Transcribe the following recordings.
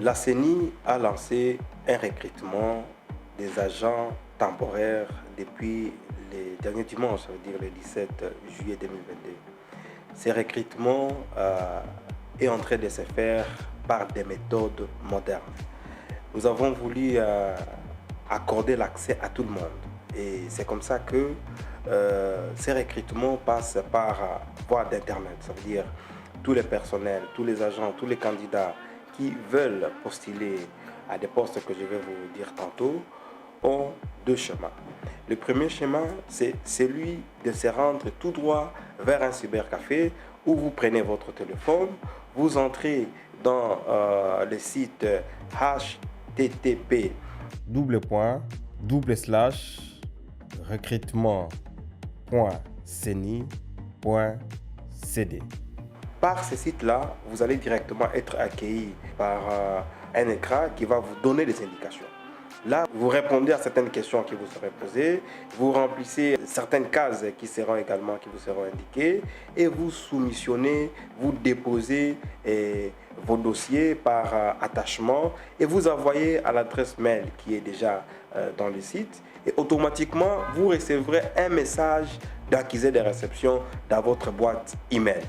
La CENI a lancé un recrutement des agents temporaires depuis les derniers dimanches, ça veut dire le 17 juillet 2022. Ce recrutement est en train de se faire par des méthodes modernes. Nous avons voulu accorder l'accès à tout le monde. Et c'est comme ça que ces recrutements passent par voie d'Internet. Ça veut dire tous les personnels, tous les agents, tous les candidats qui veulent postuler à des postes que je vais vous dire tantôt ont deux chemins. Le premier chemin, c'est celui de se rendre tout droit vers un cybercafé où vous prenez votre téléphone, vous entrez dans le site http://recrutement.ceni.cd. Par ce site-là, vous allez directement être accueilli par un écran qui va vous donner des indications. Là, vous répondez à certaines questions qui vous seraient posées, vous remplissez certaines cases qui vous seront indiquées et vous soumissionnez, vous déposez vos dossiers par attachement et vous envoyez à l'adresse mail qui est déjà dans le site et automatiquement, vous recevrez un message d'accusé de réception dans votre boîte email.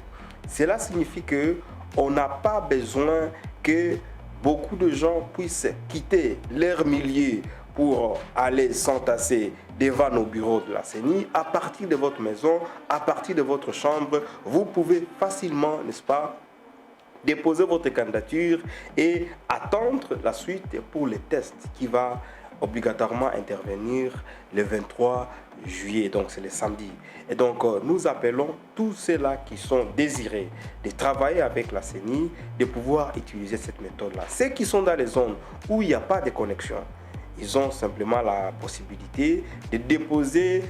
Cela signifie qu'on n'a pas besoin que beaucoup de gens puissent quitter leur milieu pour aller s'entasser devant nos bureaux de la CENI. À partir de votre maison, à partir de votre chambre, vous pouvez facilement, n'est-ce pas, déposer votre candidature et attendre la suite pour les tests qui va obligatoirement intervenir le 23 juillet, donc c'est le samedi. Et donc nous appelons tous ceux-là qui sont désirés de travailler avec la CENI, de pouvoir utiliser cette méthode-là. Ceux qui sont dans les zones où il n'y a pas de connexion, ils ont simplement la possibilité de déposer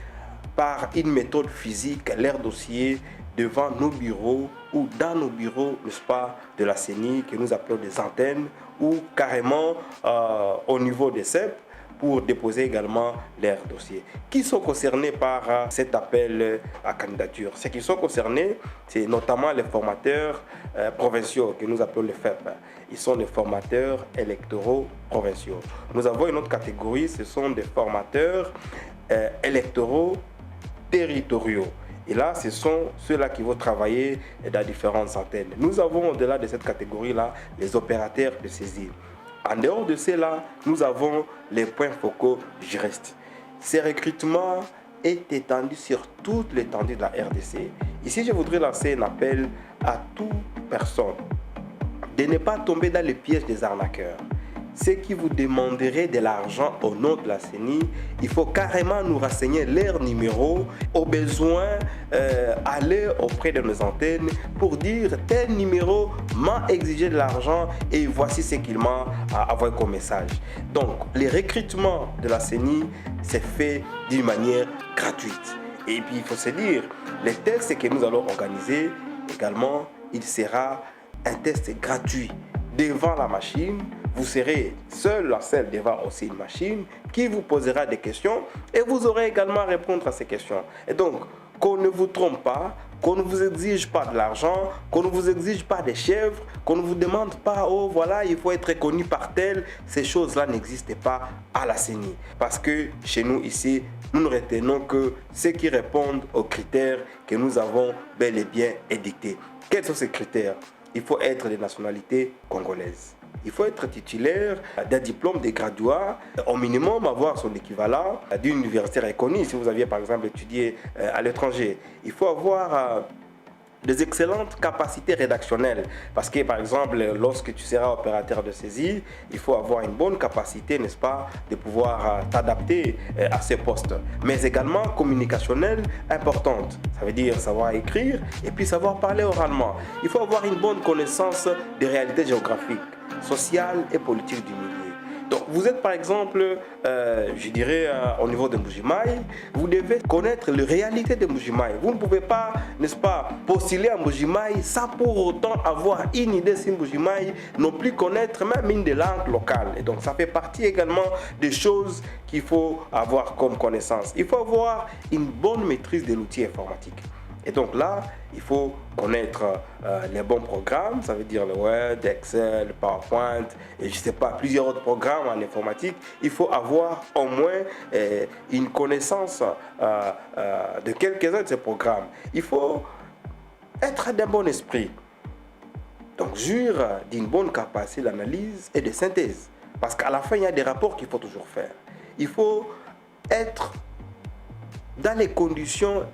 par une méthode physique leur dossier devant nos bureaux ou dans nos bureaux, n'est-ce pas, de la CENI, que nous appelons des antennes, ou carrément au niveau des CEP, pour déposer également leurs dossiers. Qui sont concernés par cet appel à candidature? Ceux qui sont concernés, c'est notamment les formateurs provinciaux, que nous appelons les FEP. Ils sont les formateurs électoraux provinciaux. Nous avons une autre catégorie, ce sont des formateurs électoraux territoriaux. Et là, ce sont ceux-là qui vont travailler dans différentes antennes. Nous avons au-delà de cette catégorie-là les opérateurs de saisie. En dehors de cela, nous avons les points focaux juristes. Ce recrutement est étendu sur toute l'étendue de la RDC. Ici, je voudrais lancer un appel à toute personne de ne pas tomber dans les pièges des arnaqueurs. Ceux qui vous demanderaient de l'argent au nom de la CENI, il faut carrément nous renseigner leur numéro. Au besoin, aller auprès de nos antennes pour dire tel numéro m'a exigé de l'argent et voici ce qu'il m'a envoyé comme message. Donc, le recrutement de la CENI s'est fait d'une manière gratuite. Et puis, il faut se dire, les tests que nous allons organiser également, il sera un test gratuit devant la machine. Vous serez seul à celle devant aussi une machine qui vous posera des questions et vous aurez également à répondre à ces questions. Et donc, qu'on ne vous trompe pas, qu'on ne vous exige pas de l'argent, qu'on ne vous exige pas des chèvres, qu'on ne vous demande pas, oh voilà, il faut être connu par tel. Ces choses-là n'existent pas à la CENI. Parce que chez nous ici, nous ne retenons que ceux qui répondent aux critères que nous avons bel et bien édictés. Quels sont ces critères? Il faut être de nationalité congolaise. Il faut être titulaire d'un diplôme de graduat, au minimum avoir son équivalent d'une université reconnue. Si vous aviez par exemple étudié à l'étranger, il faut avoir des excellentes capacités rédactionnelles. Parce que par exemple, lorsque tu seras opérateur de saisie, il faut avoir une bonne capacité, n'est-ce pas, de pouvoir t'adapter à ces postes. Mais également communicationnelle importante. Ça veut dire savoir écrire et puis savoir parler oralement. Il faut avoir une bonne connaissance des réalités géographiques, sociales et politiques du milieu. Donc vous êtes par exemple, je dirais au niveau de Mbuji-Mayi, vous devez connaître les réalités de Mbuji-Mayi. Vous ne pouvez pas, n'est-ce pas, postuler à Mbuji-Mayi sans pour autant avoir une idée sur Mbuji-Mayi, non plus connaître même une des langues locales. Et donc ça fait partie également des choses qu'il faut avoir comme connaissance. Il faut avoir une bonne maîtrise de l'outil informatique. Et donc là, il faut connaître les bons programmes, ça veut dire le Word, Excel, le PowerPoint, et je ne sais pas, plusieurs autres programmes en informatique. Il faut avoir au moins une connaissance de quelques-uns de ces programmes. Il faut être d'un bon esprit. Donc, jure d'une bonne capacité d'analyse et de synthèse. Parce qu'à la fin, il y a des rapports qu'il faut toujours faire. Il faut être dans les conditions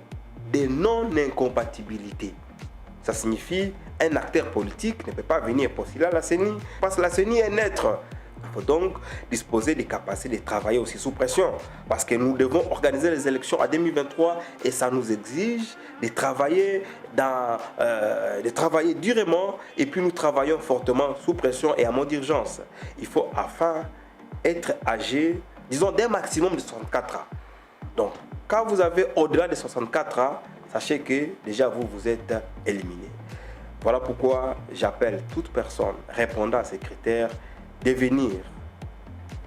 de non-incompatibilité. Ça signifie un acteur politique ne peut pas venir postuler à la CENI parce que la CENI est neutre. Il faut donc disposer des capacités de travailler aussi sous pression parce que nous devons organiser les élections en 2023 et ça nous exige de travailler, de travailler durement et puis nous travaillons fortement sous pression et à mode d'urgence. Il faut enfin être âgé, disons, d'un maximum de 64 ans. Donc, quand vous avez au-delà de 64 ans, sachez que déjà vous êtes éliminé. Voilà pourquoi j'appelle toute personne répondant à ces critères de venir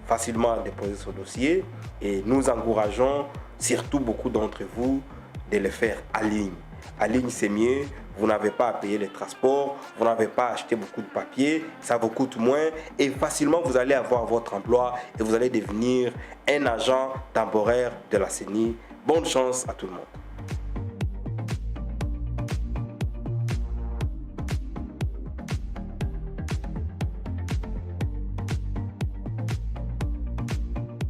facilement déposer son dossier et nous encourageons surtout beaucoup d'entre vous de le faire en ligne. En ligne, c'est mieux. Vous n'avez pas à payer les transports, vous n'avez pas à acheter beaucoup de papier, ça vous coûte moins et facilement vous allez avoir votre emploi et vous allez devenir un agent temporaire de la CENI. Bonne chance à tout le monde.